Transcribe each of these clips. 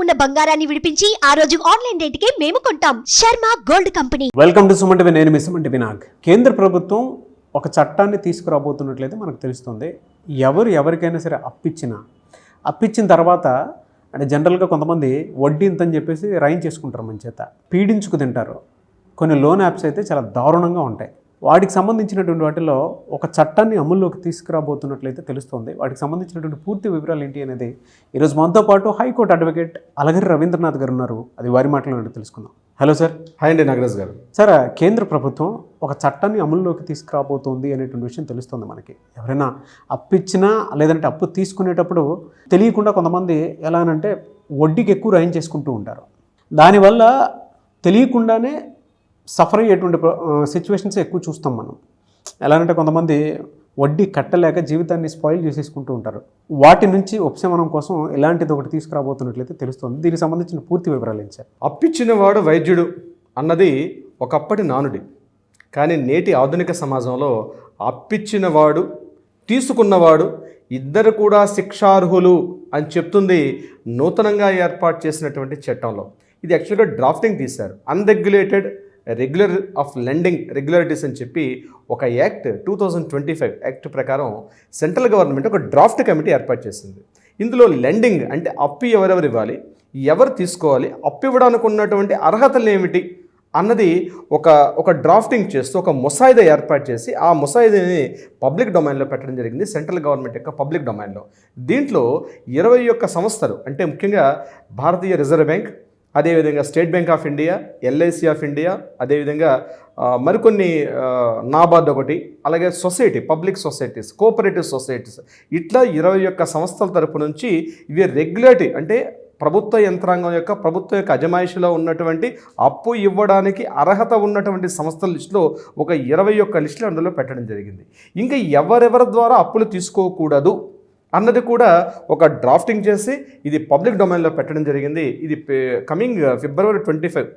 ఉన్న బంగారాన్ని విడిపించి ఆ రోజు ఆన్లైన్ రేటుకే మేము కొంటాం. Sharma gold company. Welcome to Suman TV. నేను మీ సుమన్ టీవీ నాగ్. కేంద్ర ప్రభుత్వం ఒక చట్టాన్ని తీసుకురాబోతున్నట్లయితే మనకు తెలుస్తుంది. ఎవరికైనా సరే అప్పిచ్చిన తర్వాత అంటే జనరల్గా కొంతమంది వడ్డీ ఇంతని చెప్పేసి రాయించేసుకుంటారు, మన చేత పీడించుకు తింటారు. కొన్ని లోన్ యాప్స్ అయితే చాలా దారుణంగా ఉంటాయి. వాటికి సంబంధించినటువంటి వాటిలో ఒక చట్టాన్ని అమల్లోకి తీసుకురాబోతున్నట్లయితే తెలుస్తుంది. వాటికి సంబంధించినటువంటి పూర్తి వివరాలు ఏంటి అనేది ఈరోజు మనతో పాటు హైకోర్టు అడ్వకేట్ అలగిరి రవీంద్రనాథ్ గారు ఉన్నారు. అది వారి మాటలో తెలుసుకుందాం. Hello sir. హాయ్ అండి నాగరాజ్ గారు. సార్, కేంద్ర ప్రభుత్వం ఒక చట్టాన్ని అమల్లోకి తీసుకురాబోతోంది అనేటువంటి విషయం తెలుస్తుంది మనకి. ఎవరైనా అప్పిచ్చినా లేదంటే అప్పు తీసుకునేటప్పుడు తెలియకుండా కొంతమంది ఎలా అంటే వడ్డీకి ఎక్కువ రాయించేసుకుంటూ ఉంటారు. దానివల్ల తెలియకుండానే సఫర్ అయ్యేటువంటి సిచ్యువేషన్స్ ఎక్కువ చూస్తాం మనం. ఎలా అంటే కొంతమంది వడ్డీ కట్టలేక జీవితాన్ని స్పాయిల్ చేసేసుకుంటూ ఉంటారు. వాటి నుంచి ఉపశమనం కోసం ఇలాంటిది ఒకటి తీసుకురాబోతున్నట్లయితే తెలుస్తుంది. దీనికి సంబంధించిన పూర్తి వివరాలు ఏంటి సార్? అప్పిచ్చినవాడు వైద్యుడు అన్నది ఒకప్పటి నానుడి. కానీ నేటి ఆధునిక సమాజంలో అప్పిచ్చినవాడు తీసుకున్నవాడు ఇద్దరు కూడా శిక్షార్హులు అని చెప్తుంది నూతనంగా ఏర్పాటు చేసినటువంటి చట్టంలో. ఇది యాక్చువల్గా డ్రాఫ్టింగ్ తీశారు. Unregulated regular of lending regularities అని చెప్పి ఒక యాక్ట్ 2025 యాక్ట్ ప్రకారం సెంట్రల్ గవర్నమెంట్ ఒక డ్రాఫ్ట్ కమిటీ ఏర్పాటు చేసింది. ఇందులో లెండింగ్ అంటే అప్పు ఎవరెవరు ఇవ్వాలి, ఎవరు తీసుకోవాలి, అప్పు ఇవ్వడానికి ఉన్నటువంటి అర్హతలు ఏమిటి అన్నది ఒక డ్రాఫ్టింగ్ చేస్తూ ఒక ముసాయిదా ఏర్పాటు చేసి ఆ ముసాయిదాని పబ్లిక్ డొమైన్లో పెట్టడం జరిగింది. సెంట్రల్ గవర్నమెంట్ యొక్క పబ్లిక్ డొమైన్లో. దీంట్లో 21 సంస్థలు అంటే ముఖ్యంగా భారతీయ రిజర్వ్ బ్యాంక్, అదేవిధంగా state bank of India, LIC of India, అదేవిధంగా మరికొన్ని నాబార్డ్ ఒకటి, అలాగే society, public societies, cooperative societies, ఇట్లా 21 సంస్థల తరపు నుంచి ఇవి రెగ్యులేటరీ అంటే ప్రభుత్వ యంత్రాంగం యొక్క ప్రభుత్వం యొక్క అజమాయిషిలో ఉన్నటువంటి అప్పు ఇవ్వడానికి అర్హత ఉన్నటువంటి సంస్థల లిస్టులో ఒక 21 లిస్టులు అందులో పెట్టడం జరిగింది. ఇంకా ఎవరెవరి ద్వారా అప్పులు తీసుకోకూడదు అన్నది కూడా ఒక డ్రాఫ్టింగ్ చేసి ఇది పబ్లిక్ డొమైన్లో పెట్టడం జరిగింది. ఇది కమింగ్ ఫిబ్రవరి 25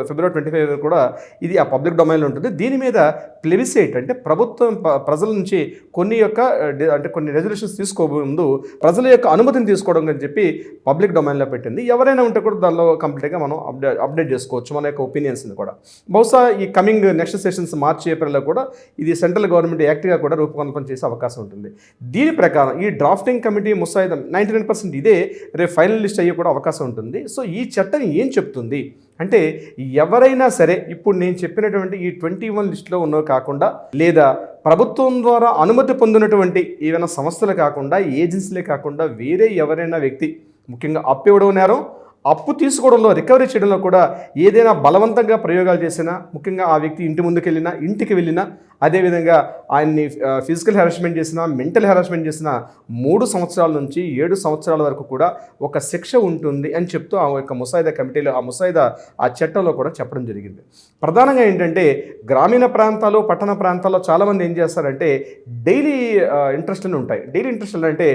ఫిబ్రవరి 25 కూడా ఇది ఆ పబ్లిక్ డొమైన్లో ఉంటుంది. దీని మీద ప్లెబిసైట్ అంటే ప్రభుత్వం ప్రజల నుంచి కొన్ని రెజల్యూషన్స్ తీసుకోముందు ప్రజల యొక్క అనుమతిని తీసుకోవడం అని చెప్పి పబ్లిక్ డొమైన్లో పెట్టింది. ఎవరైనా ఉంటే కూడా దానిలో కంప్లీట్గా మనం అప్డేట్ చేసుకోవచ్చు మన యొక్క ఒపీనియన్స్ని కూడా. బహుశా ఈ కమింగ్ నెక్స్ట్ సెషన్స్ మార్చి ఏప్రిల్లో కూడా ఇది సెంట్రల్ గవర్నమెంట్ యాక్ట్గా కూడా రూపకల్పన చేసే అవకాశం ఉంటుంది. దీని ప్రకారం ఈ డ్రాఫ్టింగ్ కమిటీ ముసాయిదా 99% ఇదే రేపు ఫైనల్ లిస్ట్ అయ్యే కూడా అవకాశం ఉంటుంది. సో ఈ చట్టం ఏం చెప్తుంది అంటే ఎవరైనా సరే ఇప్పుడు నేను చెప్పినటువంటి ఈ 21 లిస్టులో ఉన్నవి కాకుండా లేదా ప్రభుత్వం ద్వారా అనుమతి పొందినటువంటి ఏవైనా సంస్థలు కాకుండా ఏజెన్సీలే కాకుండా వేరే ఎవరైనా వ్యక్తి ముఖ్యంగా అప్పు ఇవ్వడం నేరం, అప్పు తీసుకోవడంలో రికవరీ చేయడంలో కూడా ఏదైనా బలవంతంగా ప్రయోగాలు చేసినా, ముఖ్యంగా ఆ వ్యక్తి ఇంటికి వెళ్ళినా అదేవిధంగా ఆయన్ని ఫిజికల్ హెరాస్మెంట్ చేసినా, మెంటల్ హెరాస్మెంట్ చేసినా 3 సంవత్సరాల నుంచి 7 సంవత్సరాల వరకు కూడా ఒక శిక్ష ఉంటుంది అని చెప్తూ ఆ యొక్క ముసాయిదా కమిటీలో ఆ చట్టంలో కూడా చెప్పడం జరిగింది. ప్రధానంగా ఏంటంటే గ్రామీణ ప్రాంతాలు, పట్టణ ప్రాంతాల్లో చాలామంది ఏం చేస్తారంటే డైలీ ఇంట్రెస్ట్లు ఉంటాయి. డైలీ ఇంట్రెస్ట్లు అంటే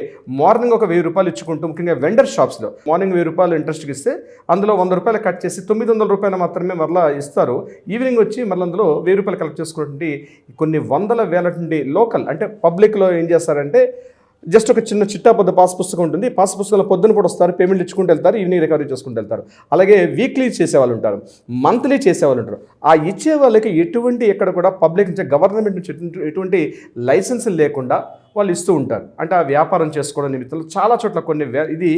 మార్నింగ్ ఒక 1000 రూపాయలు ఇచ్చుకుంటూ, ముఖ్యంగా వెండర్ షాప్స్లో మార్నింగ్ 1000 రూపాయలు ఇంట్రెస్ట్కి ఇస్తే అందులో 100 రూపాయలు కట్ చేసి 900 రూపాయలు మాత్రమే మరలా ఇస్తారు. ఈవినింగ్ వచ్చి మళ్ళీ అందులో 1000 రూపాయలు కలెక్ట్ చేసుకుంటే కొన్ని వందల వేల నుండి లోకల్ అంటే పబ్లిక్లో ఏం చేస్తారంటే జస్ట్ ఒక చిన్న చిట్టాపొద్దు పాస్ పుస్తకం ఉంటుంది. పాస్ పుస్తకంలో పొద్దున కూడా వస్తారు, పేమెంట్ ఇచ్చుకుంటూ వెళ్తారు, ఈవినింగ్ రికవరీ చేసుకుంటూ వెళ్తారు. అలాగే వీక్లీ చేసేవాళ్ళు ఉంటారు, మంత్లీ చేసేవాళ్ళు ఉంటారు. ఆ ఇచ్చే వాళ్ళకి ఎక్కడ కూడా పబ్లిక్ నుంచి గవర్నమెంట్ నుంచి ఎటువంటి లైసెన్సులు లేకుండా వాళ్ళు ఇస్తూ ఉంటారు. అంటే ఆ వ్యాపారం చేసుకోవడం నిమిత్తంలో చాలా చోట్ల ఇది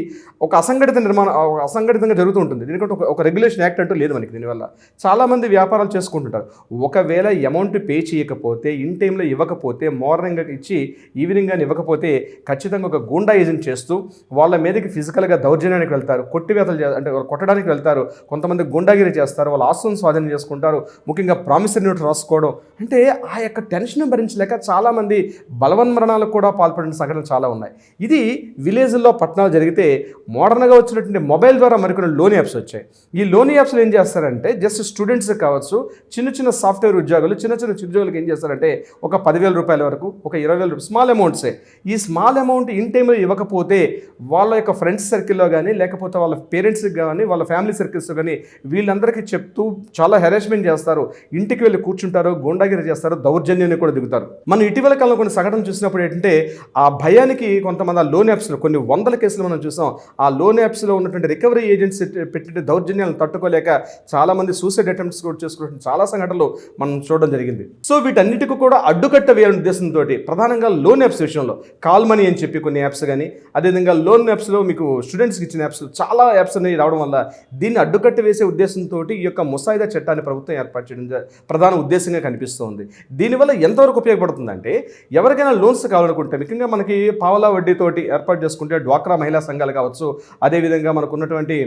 ఒక అసంఘటితంగా జరుగుతూ ఉంటుంది. దీనికంటే ఒక రెగ్యులేషన్ యాక్ట్ అంటూ లేదు మనకి. దీనివల్ల చాలామంది వ్యాపారాలు చేసుకుంటుంటారు. ఒకవేళ అమౌంట్ పే చేయకపోతే, ఇన్ టైంలో ఇవ్వకపోతే, మార్నింగ్ ఇచ్చి ఈవినింగ్ కానీ ఇవ్వకపోతే ఖచ్చితంగా ఒక గూండా ఏజెంట్ చేస్తూ వాళ్ళ మీదకి ఫిజికల్గా దౌర్జన్యానికి వెళ్తారు, అంటే కొట్టడానికి వెళ్తారు, కొంతమంది గుండాగిరి చేస్తారు, వాళ్ళ ఆస్తులను స్వాధీనం చేసుకుంటారు, ముఖ్యంగా ప్రామిసరీ నోట్ రాసుకోవడం. అంటే ఆ యొక్క టెన్షన్ భరించలేక చాలామంది బలవన్మరణాలు కూడా పాల్పడిన సంఘటనలు చాలా ఉన్నాయి. ఇది విలేజ్లో పట్టణాలు జరిగితే మోడర్న్గా వచ్చినటువంటి మొబైల్ ద్వారా మరికొన్ని లోన్ యాప్స్ వచ్చాయి. ఈ లోన్ యాప్స్లో ఏం చేస్తారంటే జస్ట్ స్టూడెంట్స్ కావచ్చు, చిన్న సాఫ్ట్వేర్ ఉద్యోగులు, చిన్న ఉద్యోగులకు ఏం చేస్తారంటే ఒక 10,000 రూపాయల వరకు, ఒక 20,000 రూపాయలు స్మాల్ అమౌంట్సే. ఈ స్మాల్ అమౌంట్ ఇన్ టైంలో ఇవ్వకపోతే వాళ్ళ యొక్క ఫ్రెండ్స్ సర్కిల్లో కానీ, లేకపోతే వాళ్ళ పేరెంట్స్కి కానీ, వాళ్ళ ఫ్యామిలీ సర్కిల్స్లో కానీ వీళ్ళందరికీ చెప్తూ చాలా హెరాస్మెంట్ చేస్తారు, ఇంటికి వెళ్ళి కూర్చుంటారు, గూండాగిరి చేస్తారు, దౌర్జన్యాన్ని కూడా దిగుతారు. మనం ఇటీవల కాలంలో కొన్ని సంఘటనలు చూసినప్పుడు ఏంటంటే ఆ భయానికి కొంతమంది ఆ లోన్ యాప్స్లో కొన్ని వందల కేసులు మనం చూసాం. ఆ లోన్ యాప్స్లో ఉన్నటువంటి రికవరీ ఏజెంట్స్ పెట్టిన దౌర్జన్యాలను తట్టుకోలేక చాలామంది సూసైడ్ అటెంప్ట్స్ కూడా చేసుకున్న చాలా సంఘటనలు మనం చూడడం జరిగింది. సో వీటన్నిటికీ కూడా అడ్డుకట్ట వేయాలనే ఉద్దేశంతో ప్రధానంగా లోన్ యాప్స్ విషయంలో కాల్ మనీ అని చెప్పి కొన్ని యాప్స్ కానీ, అదేవిధంగా లోన్ యాప్స్లో మీకు స్టూడెంట్స్కి ఇచ్చిన యాప్స్ చాలా యాప్స్ అనేవి రావడం వల్ల దీన్ని అడ్డుకట్ట వేసే ఉద్దేశంతో ఈ యొక్క ముసాయిదా చట్టాన్ని ప్రభుత్వం ఏర్పాటు చేయడం ప్రధాన ఉద్దేశంగా కనిపిస్తోంది. దీనివల్ల ఎంతవరకు ఉపయోగపడుతుందంటే ఎవరికైనా లోన్స్ కావాలనుకుంటే ముఖ్యంగా మనకి పావలా వడ్డీతోటి ఏర్పాటు చేసుకుంటే డ్వాక్రా మహిళా సంఘాలు కావచ్చు, అదేవిధంగా మనకు ఉన్నటువంటి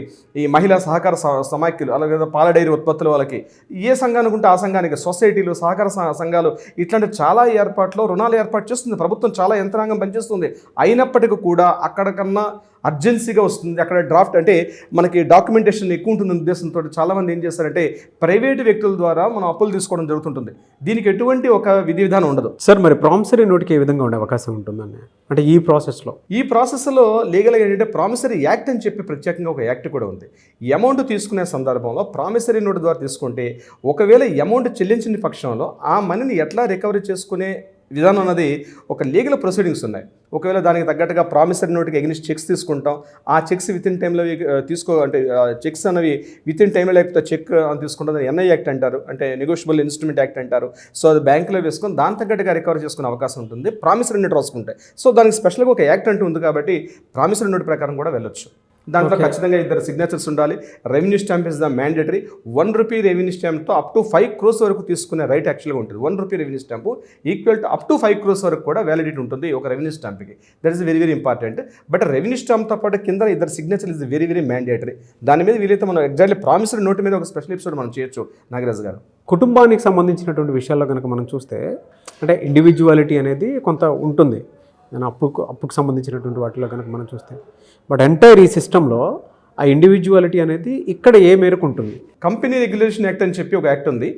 ఈ మహిళా సహకార సమాఖ్యలు, అలాగే పాల డైరీ ఉత్పత్తుల వాళ్ళకి ఏ సంఘానికి ఉంటే ఆ సంఘానికి సొసైటీలు, సహకార సంఘాలు ఇట్లాంటి చాలా ఏర్పాట్లు రుణాలు ఏర్పాటు చేస్తుంది ప్రభుత్వం. చాలా యంత్రాంగం పనిచేస్తుంది. అయినప్పటికీ కూడా అక్కడికన్నా అర్జెన్సీగా వస్తుంది. అక్కడ డ్రాఫ్ట్ అంటే మనకి డాక్యుమెంటేషన్ ఎక్కువ ఉంటుంది ఉద్దేశంతో చాలామంది ఏం చేస్తారంటే ప్రైవేటు వ్యక్తుల ద్వారా మనం అప్పులు తీసుకోవడం జరుగుతుంటుంది. దీనికి ఎటువంటి ఒక విధి విధానం ఉండదు. సార్, మరి ప్రామిసరీ నోట్కి ఏ విధంగా ఉండే అవకాశం ఉంటుందండి? అంటే ఈ ప్రాసెస్లో లీగల్గా ఏంటంటే ప్రామిసరీ యాక్ట్ అని చెప్పి ప్రత్యేకంగా ఒక యాక్ట్ కూడా ఉంది. అమౌంట్ తీసుకునే సందర్భంలో ప్రామిసరీ నోట్ ద్వారా తీసుకుంటే ఒకవేళ అమౌంట్ చెల్లించిన పక్షంలో ఆ మనీని ఎట్లా రికవరీ చేసుకునే విధానం అన్నది ఒక లీగల్ ప్రొసీడింగ్స్ ఉన్నాయి. ఒకవేళ దానికి తగ్గట్టుగా ప్రామిసరీ నోట్కి ఎగ్నిస్ట్ చెక్స్ తీసుకుంటాం. ఆ చెక్స్ విత్ ఇన్ టైంలో అంటే చెక్స్ అనేవి విత్ ఇన్ టైంలో లేకపోతే చెక్ అని తీసుకుంటాం. ఎన్ఐ యాక్ట్ అంటారు, అంటే నెగోషియబుల్ ఇన్స్ట్రుమెంట్ యాక్ట్ అంటారు. సో అది బ్యాంకులో వేసుకొని దాని తగ్గట్టుగా రికవర్ చేసుకునే అవకాశం ఉంటుంది ప్రామిసరీ నోట్ రాసుకుంటే. సో దానికి స్పెషల్గా ఒక యాక్ట్ అంటూ ఉంది కాబట్టి ప్రామిసరీ నోట్ ప్రకారం కూడా వెళ్ళొచ్చు. దాంట్లో ఖచ్చితంగా 2 సిగ్నేచర్స్ ఉండాలి. Revenue stamp is the mandatory. ₹1 revenue స్టాంప్తో అప్ టు 5 crores వరకు తీసుకునే రైట్ యాక్చువల్గా ఉంటుంది. ₹1 revenue stamp equal to up to 5 crores వరకు కూడా వ్యాలిడిటీ ఉంటుంది ఒక రెవెన్యూ స్టాంప్కి. That is very very important. But revenue స్టాంప్తో పాటు కింద 2 signature is very very mandatory. దాని మీద వీలైతే మనం ఎగ్జాక్ట్లీ ప్రామిసరీ నోట్ మీద ఒక స్పెషల్ ఎపిసోడ్ మనం చేయొచ్చు నాగరాజు గారు. కుటుంబానికి సంబంధించినటువంటి విషయాల్లో కనుక మనం చూస్తే అంటే ఇండివిజువాలిటీ అనేది కొంత ఉంటుంది. నేను అప్పుకు సంబంధించినటువంటి వాటిలో కనుక మనం చూస్తే, బట్ ఎంటైర్ ఈ సిస్టంలో ఆ ఇండివిజువాలిటీ అనేది ఇక్కడ ఏ మేరకు ఉంటుంది? కంపెనీ రెగ్యులేషన్ యాక్ట్ అని చెప్పి ఒక యాక్ట్ ఉంది.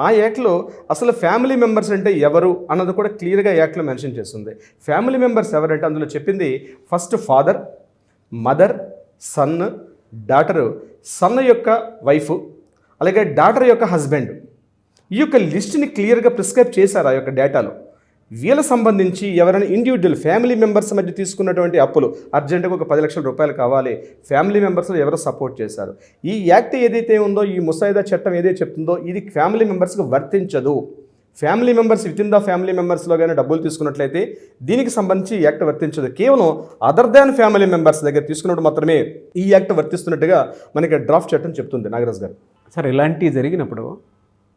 ఆ యాక్ట్లో అసలు ఫ్యామిలీ మెంబర్స్ అంటే ఎవరు అన్నది కూడా క్లియర్గా యాక్ట్లో మెన్షన్ చేస్తుంది. ఫ్యామిలీ మెంబర్స్ ఎవరంటే అందులో చెప్పింది first father, mother, son, daughter, son యొక్క వైఫ్, అలాగే డాటర్ యొక్క హస్బెండ్. ఈ యొక్క లిస్ట్ని క్లియర్గా ప్రిస్క్రైబ్ చేశారు ఆ యొక్క డేటాలో. వీళ్ళ సంబంధించి ఎవరైనా ఇండివిజువల్ ఫ్యామిలీ మెంబర్స్ మధ్య తీసుకున్నటువంటి అప్పులు అర్జెంటుగా ఒక 10 లక్షల రూపాయలు కావాలి, ఫ్యామిలీ మెంబర్స్లో ఎవరు సపోర్ట్ చేశారు. ఈ యాక్ట్ ఏదైతే ఉందో, ఈ ముసాయిదా చట్టం ఏదైతే చెప్తుందో ఇది ఫ్యామిలీ మెంబర్స్కి వర్తించదు. Family members within the family మెంబర్స్లో కానీ డబ్బులు తీసుకున్నట్లయితే దీనికి సంబంధించి ఈ యాక్ట్ వర్తించదు. కేవలం అదర్ దాన్ ఫ్యామిలీ మెంబర్స్ దగ్గర తీసుకున్నప్పుడు మాత్రమే ఈ యాక్ట్ వర్తిస్తున్నట్టుగా మనకి డ్రాఫ్ట్ చట్టం చెప్తుంది నాగరాజ్ గారు. సార్, ఇలాంటివి జరిగినప్పుడు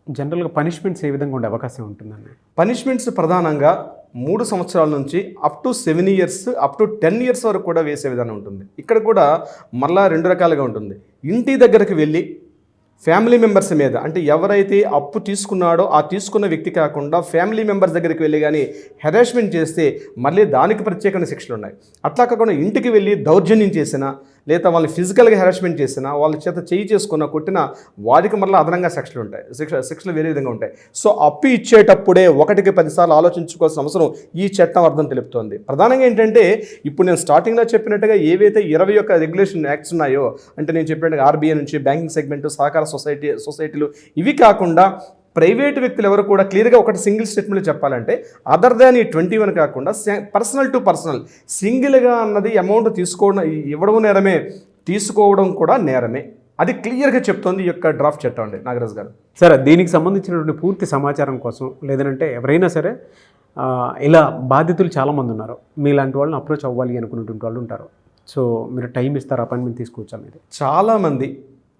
జనరల్గా పనిష్మెంట్స్ ఏ విధంగా ఉండే అవకాశం ఉంటుందండి? పనిష్మెంట్స్ ప్రధానంగా 3 సంవత్సరాల నుంచి up to 7 years, up to 10 years వరకు కూడా వేసే విధానం ఉంటుంది. ఇక్కడ కూడా మరలా 2 రకాలుగా ఉంటుంది. ఇంటి దగ్గరికి వెళ్ళి ఫ్యామిలీ మెంబర్స్ మీద, అంటే ఎవరైతే అప్పు తీసుకున్నాడో ఆ తీసుకున్న వ్యక్తి కాకుండా ఫ్యామిలీ మెంబర్స్ దగ్గరికి వెళ్ళి కానీ హెరాస్మెంట్ చేస్తే మళ్ళీ దానికి ప్రత్యేకమైన శిక్షలు ఉన్నాయి. అట్లా కాకుండా ఇంటికి వెళ్ళి దౌర్జన్యం చేసినా, లేదా వాళ్ళని ఫిజికల్గా హెరాస్మెంట్ చేసినా, వాళ్ళ చేత చేయి చేసుకున్న కొట్టినా వారికి మళ్ళీ అదనంగా శిక్షలు ఉంటాయి. శిక్షలు వేరే విధంగా ఉంటాయి. సో అప్పు ఇచ్చేటప్పుడే 1కి 10 సార్లు ఆలోచించుకోవాల్సిన అవసరం ఈ చట్టం అర్థం తెలుపుతోంది. ప్రధానంగా ఏంటంటే ఇప్పుడు నేను స్టార్టింగ్లో చెప్పినట్టుగా ఏవైతే 20 యొక్క రెగ్యులేషన్ యాక్ట్స్ ఉన్నాయో, అంటే నేను చెప్పినట్టుగా ఆర్బీఐ నుంచి బ్యాంకింగ్ సెగ్మెంట్, సహకార సొసైటీలు, ఇవి కాకుండా ప్రైవేటు వ్యక్తులు ఎవరు కూడా క్లియర్గా ఒకటి సింగిల్ స్టేట్మెంట్లో చెప్పాలంటే అదర్ దాన్ ఈ 21 కాకుండా పర్సనల్ టు పర్సనల్ సింగిల్గా అన్నది అమౌంట్ తీసుకోవడం, ఇవ్వడం నేరమే, తీసుకోవడం కూడా నేరమే. అది క్లియర్గా చెప్తోంది ఈ యొక్క డ్రాఫ్ట్ చట్టం అండి నాగరాజ్ గారు. సరే, దీనికి సంబంధించినటువంటి పూర్తి సమాచారం కోసం లేదంటే ఎవరైనా సరే ఇలా బాధితులు చాలామంది ఉన్నారు, మీలాంటి వాళ్ళని అప్రోచ్ అవ్వాలి అనుకున్నటువంటి వాళ్ళు ఉంటారు. సో మీరు టైం ఇస్తారు, అపాయింట్మెంట్ తీసుకోవచ్చా? మీరు చాలామంది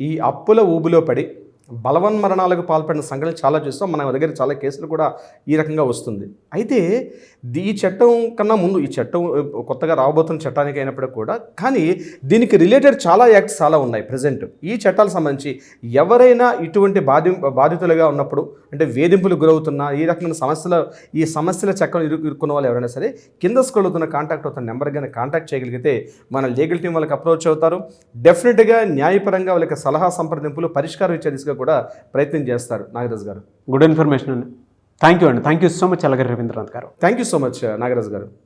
ఈ అప్పుల ఊబిలో పడి బలవన్మరణాలకు పాల్పడిన సంఘటనలు చాలా చూస్తాం. మన దగ్గర చాలా కేసులు కూడా ఈ రకంగా వస్తుంది. అయితే ఈ చట్టం కన్నా ముందు, ఈ చట్టం కొత్తగా రాబోతున్న చట్టానికి అయినప్పటికీ కూడా, కానీ దీనికి రిలేటెడ్ చాలా యాక్ట్స్ చాలా ఉన్నాయి ప్రజెంట్. ఈ చట్టాలకు సంబంధించి ఎవరైనా ఇటువంటి బాధితులుగా ఉన్నప్పుడు, అంటే వేధింపులు గురవుతున్నా, ఈ రకమైన ఈ సమస్యల చక్కం ఇరుక్కున్న వాళ్ళు ఎవరైనా సరే కింద స్క్రోల్ అవుతున్న కాంటాక్ట్ అవుతున్న నెంబర్ కానీ కాంటాక్ట్ చేయగలిగితే మన లీగల్ టీం వాళ్ళకి అప్రోచ్ అవుతారు. డెఫినెట్గా న్యాయపరంగా వాళ్ళకి సలహా సంప్రదింపులు, పరిష్కారం ఇచ్చే దిశగా కూడా ప్రయత్నం చేస్తారు నాగరాజ్ గారు. గుడ్ ఇన్ఫర్మేషన్ అండి. థ్యాంక్ యూ అండి. Thank you so much Alagari Ravindranath గారు. Thank you so much Nagaraj గారు.